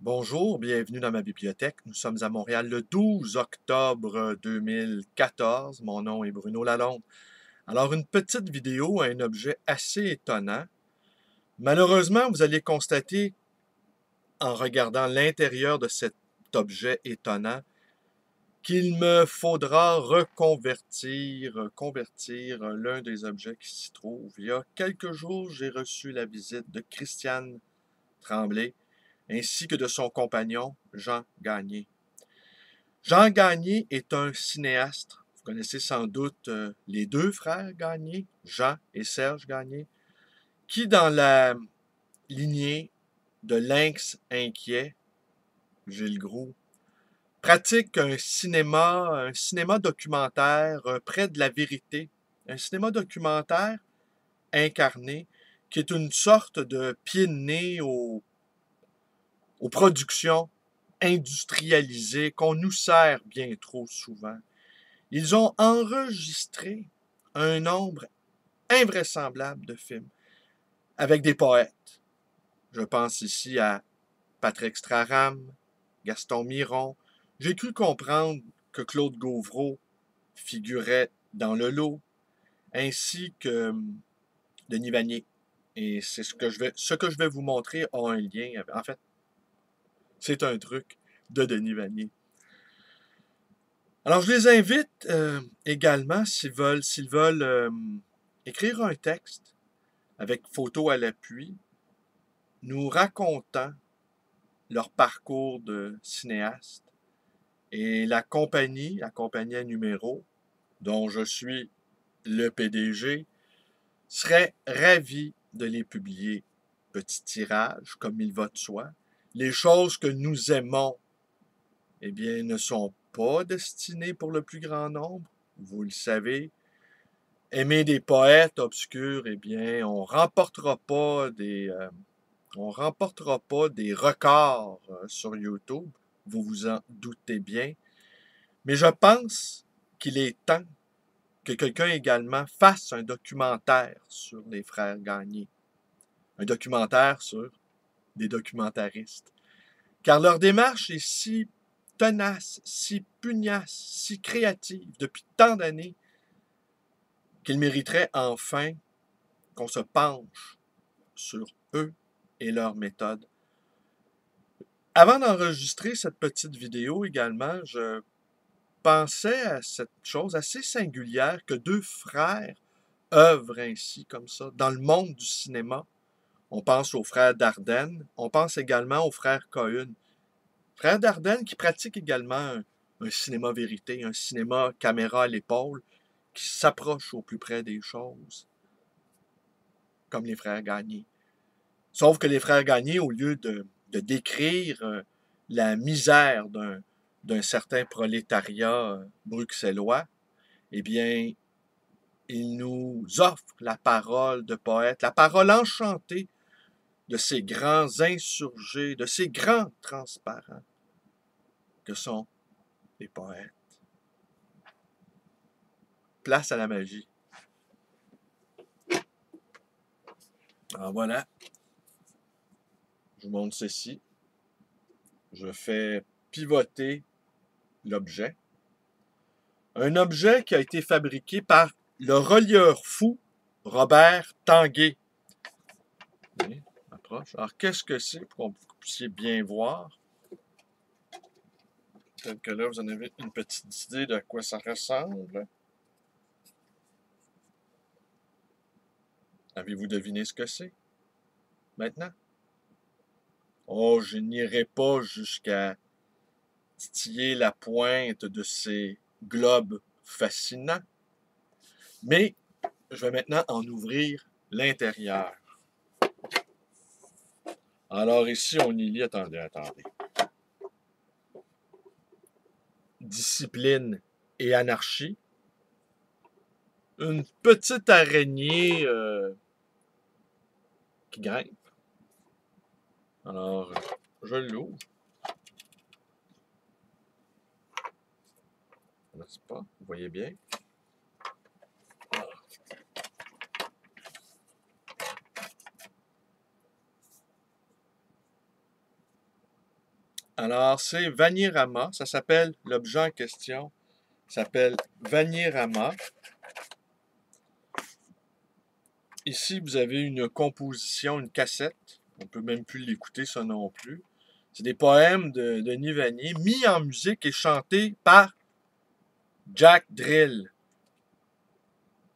Bonjour, bienvenue dans ma bibliothèque. Nous sommes à Montréal le 12 octobre 2014. Mon nom est Bruno Lalonde. Alors, une petite vidéo à un objet assez étonnant. Malheureusement, vous allez constater, en regardant l'intérieur de cet objet étonnant, qu'il me faudra convertir l'un des objets qui s'y trouve. Il y a quelques jours, j'ai reçu la visite de Christiane Tremblay, ainsi que de son compagnon, Jean Gagné. Jean Gagné est un cinéaste. Vous connaissez sans doute les deux frères Gagné, Jean et Serge Gagné, qui, dans la lignée de Lynx inquiet, Gilles Groux, pratiquent un cinéma documentaire près de la vérité, un cinéma documentaire incarné, qui est une sorte de pied de nez aux productions industrialisées qu'on nous sert bien trop souvent. Ils ont enregistré un nombre invraisemblable de films avec des poètes. Je pense ici à Patrick Straham, Gaston Miron. J'ai cru comprendre que Claude Gauvreau figurait dans le lot, ainsi que Denis Vanier. Et c'est ce que je vais vous montrer a un lien. En fait, c'est un truc de Denis Vanier. Alors, je les invite également, s'ils veulent écrire un texte avec photo à l'appui, nous racontant leur parcours de cinéaste. Et la compagnie à numéro, dont je suis le PDG, serait ravie de les publier. Petit tirage, comme il va de soi. Les choses que nous aimons, eh bien, ne sont pas destinées pour le plus grand nombre. Vous le savez. Aimer des poètes obscurs, eh bien, on remportera pas des records sur YouTube. Vous vous en doutez bien. Mais je pense qu'il est temps que quelqu'un également fasse un documentaire sur les frères Gagné. Un documentaire sur des documentaristes. Car leur démarche est si tenace, si pugnace, si créative depuis tant d'années qu'ils mériteraient enfin qu'on se penche sur eux et leur méthode. Avant d'enregistrer cette petite vidéo également, je pensais à cette chose assez singulière que deux frères œuvrent ainsi, comme ça, dans le monde du cinéma. On pense aux frères Dardenne, on pense également aux frères Cohen. Frères Dardenne qui pratiquent également un cinéma vérité, un cinéma caméra à l'épaule, qui s'approche au plus près des choses, comme les frères Gagné. Sauf que les frères Gagné, au lieu de décrire la misère d'un certain prolétariat bruxellois, eh bien, ils nous offrent la parole de poètes, la parole enchantée de ces grands insurgés, de ces grands transparents que sont les poètes. Place à la magie. Alors voilà, je vous montre ceci. Je fais pivoter l'objet. Un objet qui a été fabriqué par le relieur fou Robert Tanguay. Approche. Alors, qu'est-ce que c'est pour que vous puissiez bien voir? Peut-être que là, vous en avez une petite idée de à quoi ça ressemble. Avez-vous deviné ce que c'est? Maintenant? Oh, je n'irai pas jusqu'à titiller la pointe de ces globes fascinants. Mais je vais maintenant en ouvrir l'intérieur. Alors ici, on y lit, attendez. Discipline et anarchie. Une petite araignée qui grimpe. Alors, je l'ouvre. N'est-ce pas? Vous voyez bien? Alors, c'est Vanirama. Ça s'appelle, l'objet en question s'appelle Vanirama. Ici, vous avez une composition, une cassette. On peut même plus l'écouter, ça non plus. C'est des poèmes de Denis Vanier, mis en musique et chantés par Jack Drill,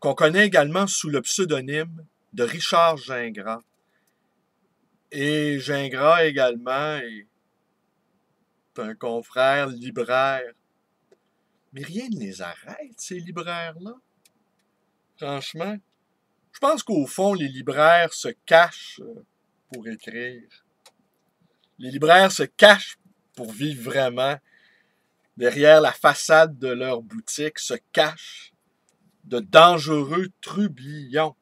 qu'on connaît également sous le pseudonyme de Richard Gingras. Et Gingras également est un confrère libraire. Mais rien ne les arrête, ces libraires-là. Franchement, je pense qu'au fond, les libraires se cachent pour écrire. Les libraires se cachent pour vivre vraiment. Derrière la façade de leur boutique se cachent de dangereux trublions.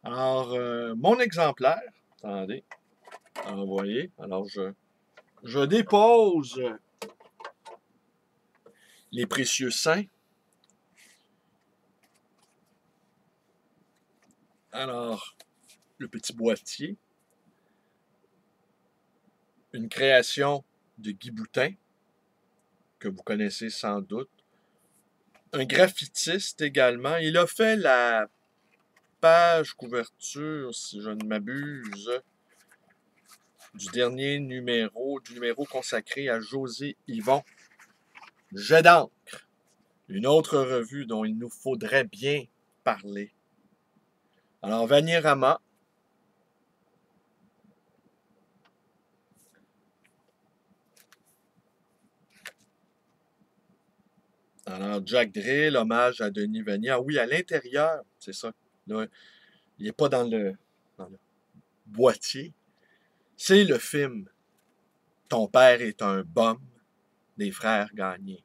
Alors, mon exemplaire, attendez, envoyé. Alors, je dépose les précieux saints. Alors, le petit boîtier, une création de Guy Boutin, que vous connaissez sans doute. Un graphitiste également. Il a fait la page couverture, si je ne m'abuse, du dernier numéro, du numéro consacré à José Yvon. Jet d'encre, une autre revue dont il nous faudrait bien parler. Alors, Vanirama. Alors, Jack Drill, hommage à Denis Vanier. Ah oui, à l'intérieur, c'est ça. Là, il n'est pas dans le boîtier. C'est le film Ton père est un bum des frères Gagné.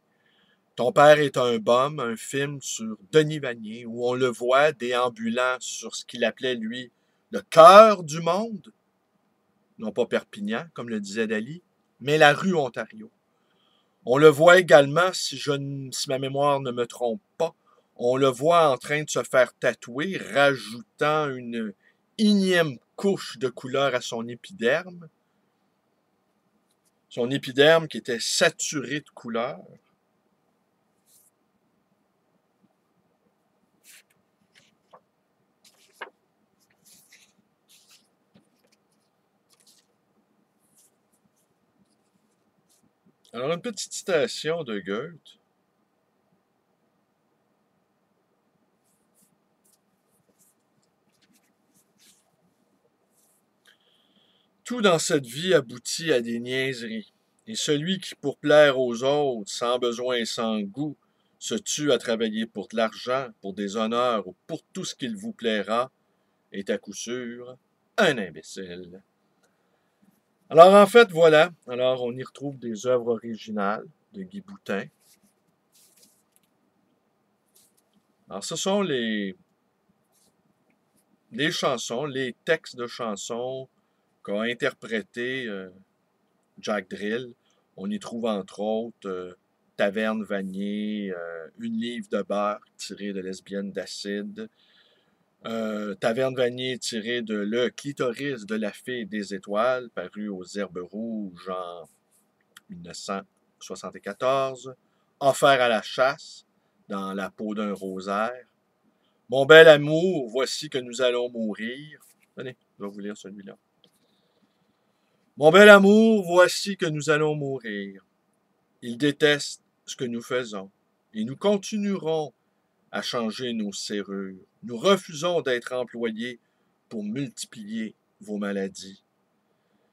Ton père est un bum, un film sur Denis Vanier, où on le voit déambulant sur ce qu'il appelait, lui, le cœur du monde. Non pas Perpignan, comme le disait Dali, mais la rue Ontario. On le voit également, si ma mémoire ne me trompe pas, on le voit en train de se faire tatouer, rajoutant une énième couche de couleur à son épiderme. Son épiderme qui était saturé de couleur. Alors, une petite citation de Goethe. Tout dans cette vie aboutit à des niaiseries. Et celui qui, pour plaire aux autres, sans besoin et sans goût, se tue à travailler pour de l'argent, pour des honneurs ou pour tout ce qu'il vous plaira, est à coup sûr un imbécile. Alors en fait, voilà. Alors on y retrouve des œuvres originales de Guy Boutin. Alors ce sont les chansons, les textes de chansons qu'a interprété Jack Drill. On y trouve entre autres Taverne Vanier, Une livre de beurre tirée de Lesbienne d'acide, Taverne Vanier tirée de Le clitoris de la fée des étoiles, paru aux Herbes Rouges en 1974, Offert à la chasse, dans La peau d'un rosaire, Mon bel amour, voici que nous allons mourir. Tenez, je vais vous lire celui-là. Mon bel amour, voici que nous allons mourir. Il déteste ce que nous faisons, et nous continuerons à changer nos serrures. Nous refusons d'être employés pour multiplier vos maladies.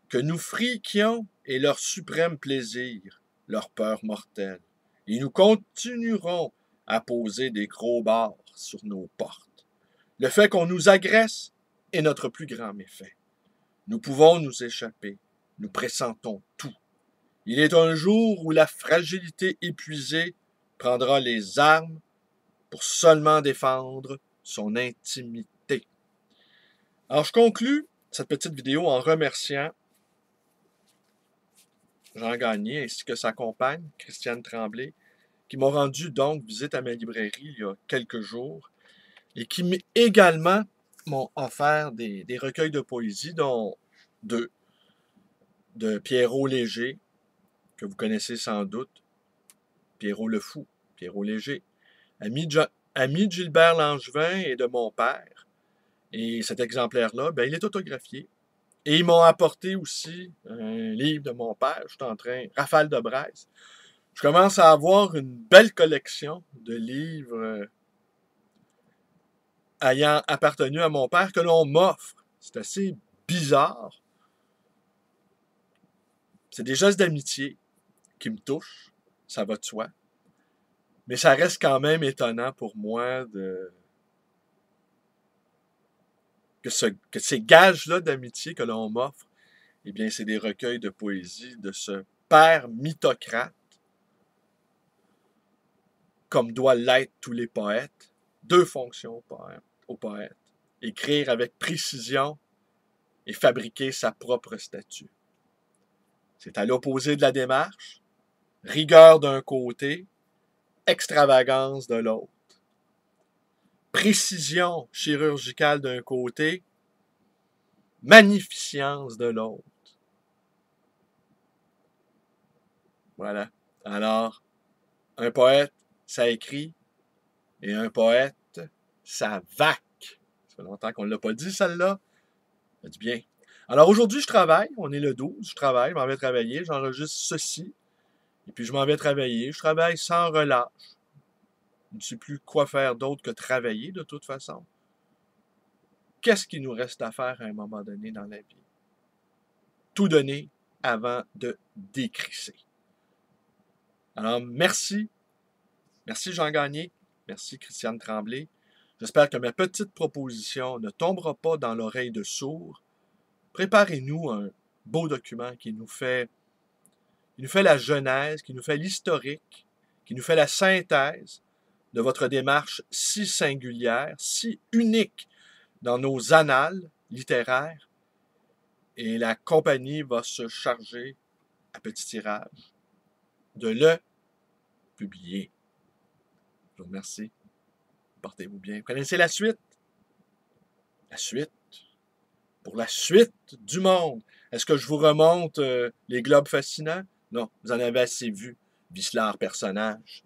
Que nous friquions est leur suprême plaisir, leur peur mortelle. Et nous continuerons à poser des gros barres sur nos portes. Le fait qu'on nous agresse est notre plus grand méfait. Nous pouvons nous échapper. Nous pressentons tout. Il est un jour où la fragilité épuisée prendra les armes pour seulement défendre son intimité. Alors, je conclus cette petite vidéo en remerciant Jean Gagné ainsi que sa compagne, Christiane Tremblay, qui m'ont rendu donc visite à ma librairie il y a quelques jours et qui également m'ont offert des recueils de poésie, dont deux, de Pierrot Léger, que vous connaissez sans doute, Pierrot le Fou, Pierrot Léger, ami de Gilbert Langevin et de mon père. Et cet exemplaire-là, ben, il est autographié. Et ils m'ont apporté aussi un livre de mon père. Je suis en train, Rafale de Brest. Je commence à avoir une belle collection de livres ayant appartenu à mon père que l'on m'offre. C'est assez bizarre. C'est des gestes d'amitié qui me touchent, ça va de soi. Mais ça reste quand même étonnant pour moi que ces gages-là d'amitié que l'on m'offre, eh bien, c'est des recueils de poésie de ce père mythocrate, comme doivent l'être tous les poètes. Deux fonctions au poète. Écrire avec précision et fabriquer sa propre statue. C'est à l'opposé de la démarche, rigueur d'un côté, extravagance de l'autre. Précision chirurgicale d'un côté, magnificence de l'autre. Voilà. Alors, un poète, ça écrit, et un poète, ça vaque. Ça fait longtemps qu'on ne l'a pas dit, celle-là. Ça dit bien. Alors aujourd'hui, je travaille. On est le 12. Je travaille, je m'en vais travailler. J'enregistre ceci. Et puis, je m'en vais travailler. Je travaille sans relâche. Je ne sais plus quoi faire d'autre que travailler, de toute façon. Qu'est-ce qu'il nous reste à faire à un moment donné dans la vie? Tout donner avant de décrisser. Alors, merci. Merci Jean Gagné. Merci Christiane Tremblay. J'espère que ma petite proposition ne tombera pas dans l'oreille de sourds. Préparez-nous un beau document qui nous fait la genèse, qui nous fait l'historique, qui nous fait la synthèse de votre démarche si singulière, si unique dans nos annales littéraires. Et la compagnie va se charger, à petit tirage, de le publier. Je vous remercie. Portez-vous bien. Vous connaissez la suite? La suite. Pour la suite du monde. Est-ce que je vous remonte les globes fascinants? Non, vous en avez assez vu. Vicelard personnage.